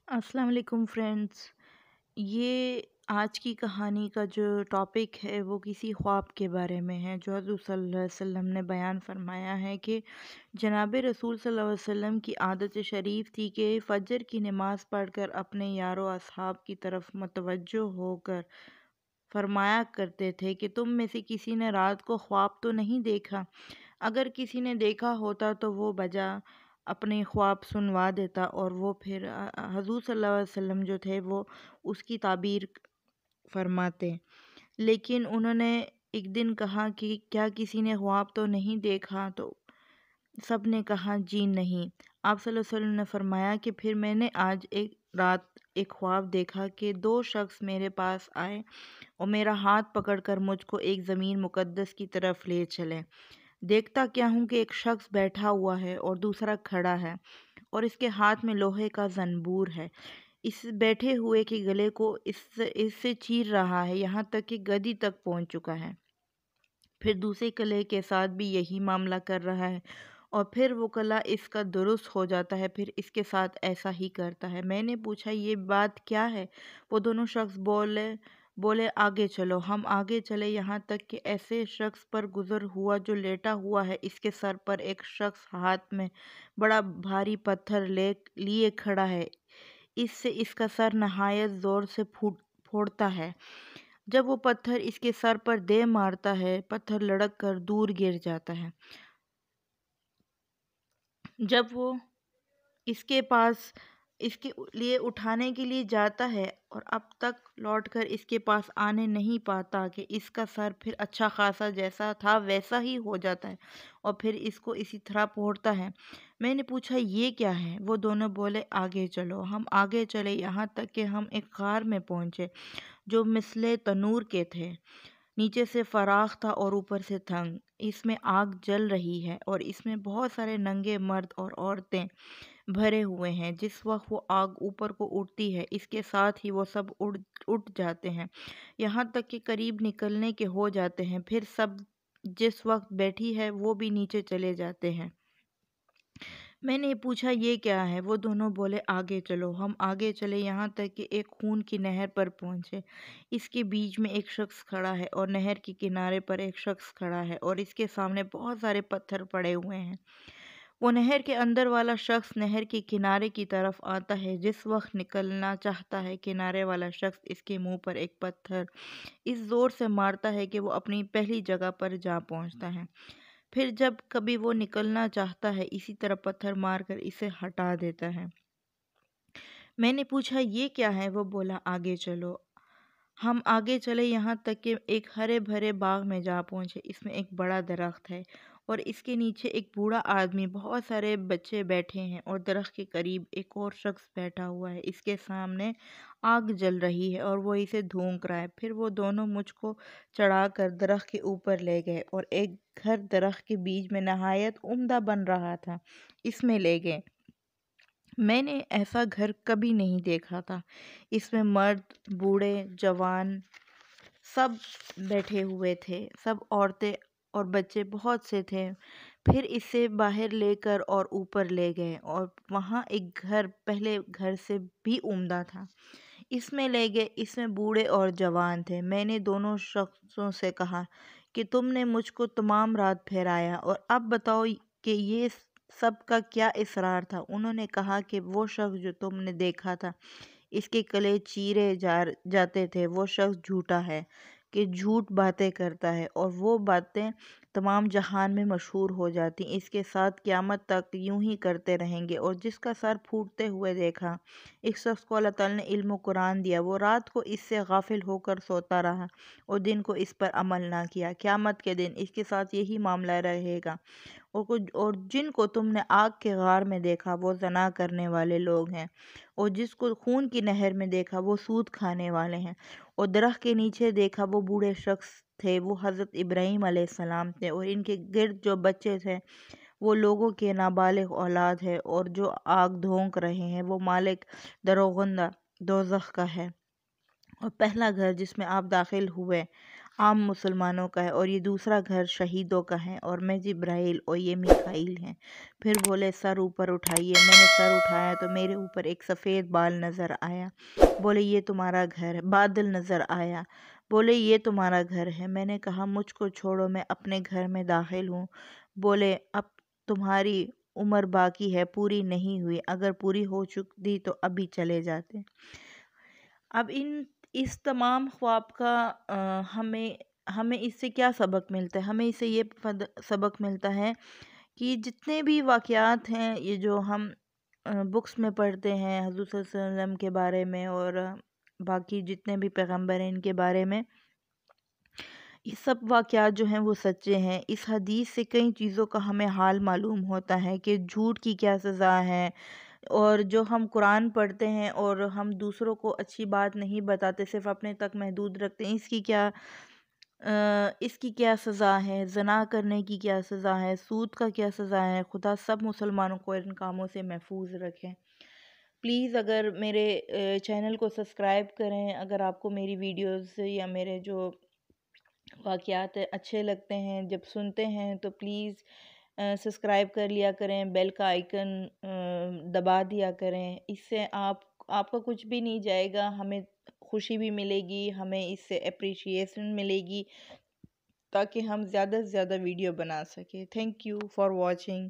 السلام علیکم فرینڈس، یہ آج کی کہانی کا جو ٹاپک ہے وہ کسی خواب کے بارے میں ہے جو حضور صلی اللہ علیہ وسلم نے بیان فرمایا ہے کہ جناب رسول صلی اللہ علیہ وسلم کی عادت شریف تھی کہ فجر کی نماز پڑھ کر اپنے یار و اصحاب کی طرف متوجہ ہو کر فرمایا کرتے تھے کہ تم میں سے کسی نے رات کو خواب تو نہیں دیکھا؟ اگر کسی نے دیکھا ہوتا تو وہ بجا اپنے خواب سنوا دیتا، اور وہ پھر حضور صلی اللہ علیہ وسلم جو تھے وہ اس کی تعبیر فرماتے۔ لیکن انہوں نے ایک دن کہا کہ کیا کسی نے خواب تو نہیں دیکھا؟ تو سب نے کہا جی نہیں۔ آپ صلی اللہ علیہ وسلم نے فرمایا کہ پھر میں نے آج ایک رات ایک خواب دیکھا کہ دو شخص میرے پاس آئے اور میرا ہاتھ پکڑ کر مجھ کو ایک زمین مقدس کی طرف لے چلے۔ دیکھتا کیا ہوں کہ ایک شخص بیٹھا ہوا ہے اور دوسرا کھڑا ہے، اور اس کے ہاتھ میں لوہے کا زنبور ہے۔ اس بیٹھے ہوئے کے گلے کو اس سے چیر رہا ہے، یہاں تک کہ گدی تک پہنچ چکا ہے۔ پھر دوسرے کلے کے ساتھ بھی یہی معاملہ کر رہا ہے، اور پھر وہ کلا اس کا درست ہو جاتا ہے، پھر اس کے ساتھ ایسا ہی کرتا ہے۔ میں نے پوچھا یہ بات کیا ہے؟ وہ دونوں شخص بولے آگے چلو۔ ہم آگے چلے، یہاں تک کہ ایسے شخص پر گزر ہوا جو لیٹا ہوا ہے، اس کے سر پر ایک شخص ہاتھ میں بڑا بھاری پتھر لیے کھڑا ہے، اس سے اس کا سر نہایت زور سے پھوڑتا ہے۔ جب وہ پتھر اس کے سر پر دے مارتا ہے، پتھر لڑک کر دور گر جاتا ہے۔ جب وہ اس کے پاس اس کے لیے اٹھانے کے لیے جاتا ہے اور اب تک لوٹ کر اس کے پاس آنے نہیں پاتا کہ اس کا سر پھر اچھا خاصا جیسا تھا ویسا ہی ہو جاتا ہے، اور پھر اس کو اسی طرح پھوڑتا ہے۔ میں نے پوچھا یہ کیا ہے؟ وہ دونوں بولے آگے چلو۔ ہم آگے چلے، یہاں تک کہ ہم ایک غار میں پہنچے جو مثل تنور کے تھے، نیچے سے فراخ تھا اور اوپر سے تنگ۔ اس میں آگ جل رہی ہے اور اس میں بہت سارے ننگے مرد اور عورتیں بھرے ہوئے ہیں۔ جس وقت وہ آگ اوپر کو اٹھتی ہے، اس کے ساتھ ہی وہ سب اٹھ جاتے ہیں، یہاں تک کہ قریب نکلنے کے ہو جاتے ہیں۔ پھر سب جس وقت بیٹھی ہے وہ بھی نیچے چلے جاتے ہیں۔ میں نے پوچھا یہ کیا ہے؟ وہ دونوں بولے آگے چلو۔ ہم آگے چلے، یہاں تک کہ ایک خون کی نہر پر پہنچے۔ اس کے بیچ میں ایک شخص کھڑا ہے اور نہر کے کنارے پر ایک شخص کھڑا ہے، اور اس کے سامنے بہت سارے پتھر پڑے ہوئے ہیں۔ وہ نہر کے اندر والا شخص نہر کے کنارے کی طرف آتا ہے، جس وقت نکلنا چاہتا ہے، کنارے والا شخص اس کے منہ پر ایک پتھر اس زور سے مارتا ہے کہ وہ اپنی پہلی جگہ پر جا پہنچتا ہے۔ پھر جب کبھی وہ نکلنا چاہتا ہے، اسی طرح پتھر مار کر اسے ہٹا دیتا ہے۔ میں نے پوچھا یہ کیا ہے؟ وہ بولا آگے چلو۔ ہم آگے چلے، یہاں تک کہ ایک ہرے بھرے باغ میں جا پہنچے۔ اس میں ایک بڑا درخت ہے اور اس کے نیچے ایک بوڑھا آدمی، بہت سارے بچے بیٹھے ہیں، اور درخت کے قریب ایک اور شخص بیٹھا ہوا ہے۔ اس کے سامنے آگ جل رہی ہے اور وہ اسے دھونک رہا ہے۔ پھر وہ دونوں مجھ کو چڑھا کر درخت کے اوپر لے گئے اور ایک گھر درخت کے بیچ میں نہایت عمدہ بن رہا تھا، اس میں لے گئے۔ میں نے ایسا گھر کبھی نہیں دیکھا تھا۔ اس میں مرد، بوڑھے، جوان سب بیٹھے ہوئے تھے، سب عورتیں اور بچے بہت سے تھے۔ پھر اسے باہر لے کر اور اوپر لے گئے، اور وہاں ایک گھر پہلے گھر سے بھی عمدہ تھا، اس میں لے گئے۔ اس میں بوڑھے اور جوان تھے۔ میں نے دونوں شخصوں سے کہا کہ تم نے مجھ کو تمام رات پھرایا، اور اب بتاؤ کہ یہ سب کا کیا اصرار تھا؟ انہوں نے کہا کہ وہ شخص جو تم نے دیکھا تھا، اس کے کلے چیرے جاتے تھے، وہ شخص جھوٹا ہے کہ جھوٹ باتیں کرتا ہے، اور وہ باتیں تمام جہان میں مشہور ہو جاتی، اس کے ساتھ قیامت تک یوں ہی کرتے رہیں گے۔ اور جس کا سر پھوٹتے ہوئے دیکھا، ایک شخص کو اللہ تعالیٰ نے علم و قرآن دیا، وہ رات کو اس سے غافل ہو کر سوتا رہا اور دن کو اس پر عمل نہ کیا، قیامت کے دن اس کے ساتھ یہی معاملہ رہے گا۔ اور جن کو تم نے آگ کے غار میں دیکھا وہ زنا کرنے والے لوگ ہیں، اور جس کو خون کی نہر میں دیکھا وہ سود کھانے والے ہیں، اور درخت کے نیچے دیکھا وہ بوڑھے شخص تھے، وہ حضرت ابراہیم علیہ السلام تھے، اور ان کے گرد جو بچے تھے وہ لوگوں کے نابالغ اولاد ہے، اور جو آگ دھونک رہے ہیں وہ مالک دروغندہ دوزخ کا ہے۔ اور پہلا گھر جس میں آپ داخل ہوئے، عام مسلمانوں کا ہے، اور یہ دوسرا گھر شہیدوں کا ہے، اور میں جبرائیل اور یہ میکائیل ہیں۔ پھر بولے سر اوپر اٹھائیے۔ میں نے سر اٹھایا تو میرے اوپر ایک سفید بال نظر آیا۔ بولے یہ تمہارا گھر ہے۔ بادل نظر آیا۔ بولے یہ تمہارا گھر ہے۔ میں نے کہا مجھ کو چھوڑو، میں اپنے گھر میں داخل ہوں۔ بولے اب تمہاری عمر باقی ہے، پوری نہیں ہوئی، اگر پوری ہو چکی تو ابھی چلے جاتے۔ اب اس تمام خواب کا ہمیں اس سے کیا سبق ملتا ہے؟ ہمیں اس سے یہ سبق ملتا ہے کہ جتنے بھی واقعات ہیں، یہ جو ہم بکس میں پڑھتے ہیں حضور صلی اللہ علیہ وسلم کے بارے میں، اور باقی جتنے بھی پیغمبر ہیں ان کے بارے میں، یہ سب واقعات جو ہیں وہ سچے ہیں۔ اس حدیث سے کئی چیزوں کا ہمیں حال معلوم ہوتا ہے کہ جھوٹ کی کیا سزا ہے، اور جو ہم قرآن پڑھتے ہیں اور ہم دوسروں کو اچھی بات نہیں بتاتے، صرف اپنے تک محدود رکھتے ہیں، اس کی کیا سزا ہے، زنا کرنے کی کیا سزا ہے، سود کا کیا سزا ہے۔ خدا سب مسلمانوں کو ان کاموں سے محفوظ رکھیں۔ پلیز اگر میرے چینل کو سبسکرائب کریں، اگر آپ کو میری ویڈیوز یا میرے جو واقعات اچھے لگتے ہیں، جب سنتے ہیں تو پلیز سبسکرائب کر لیا کریں، بیل کا آئیکن دبا دیا کریں۔ اس سے آپ کا کچھ بھی نہیں جائے گا، ہمیں خوشی بھی ملے گی، ہمیں اس سے اپریشیشن ملے گی، تاکہ ہم زیادہ سے زیادہ ویڈیو بنا سکیں۔ Thank you for watching.